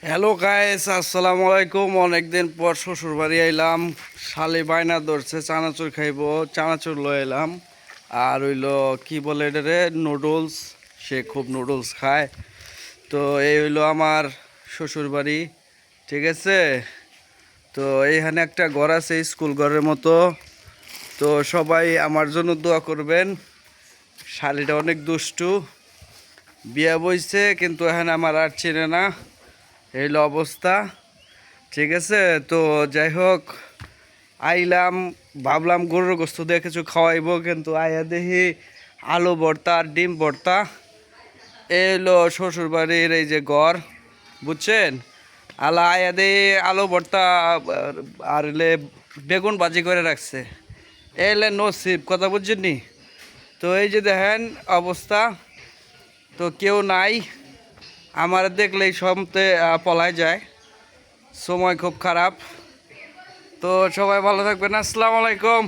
Hello guys, আসসালামু আলাইকুম। অনেকদিন পর শ্বশুর বাড়ি আইলাম। শালি বায়না ধরছে চানাচুর খাইব, চানাচুর লয়ে এলাম। আর হইলো কি বলে এটা রে, নুডলস। সে খুব নুডলস খায়। তো এই হইলো আমার শ্বশুর বাড়ি, ঠিক আছে। তো এইখানে একটা ঘর আছে, স্কুল ঘরের মতো। তো সবাই আমার জন্য দোয়া করবেন। শালিটা অনেক দুষ্টু, বিয়া বইছে কিন্তু এখানে আমার আর চিনে না। এই হলো অবস্থা, ঠিক আছে। তো যাই হোক, আইলাম, ভাবলাম গরুর গোস্ত দিয়ে কিছু খাওয়াইবো, কিন্তু আয়া দেখি আলু ভর্তা আর ডিম ভর্তা। এলো শ্বশুর বাড়ির এই যে ঘর, বুঝছেন। আলা আয়া দেখি আলু ভর্তা আর এলে বেগুন ভাজি করে রাখছে। এলে নসিব, কথা বুঝছেন নি। তো এই যে দেখেন অবস্থা, তো কেউ নাই। আমার দেখলেই সমতে পলায় যায়, সময় খুব খারাপ। তো সবাই ভালো থাকবেন, আসসালামু আলাইকুম।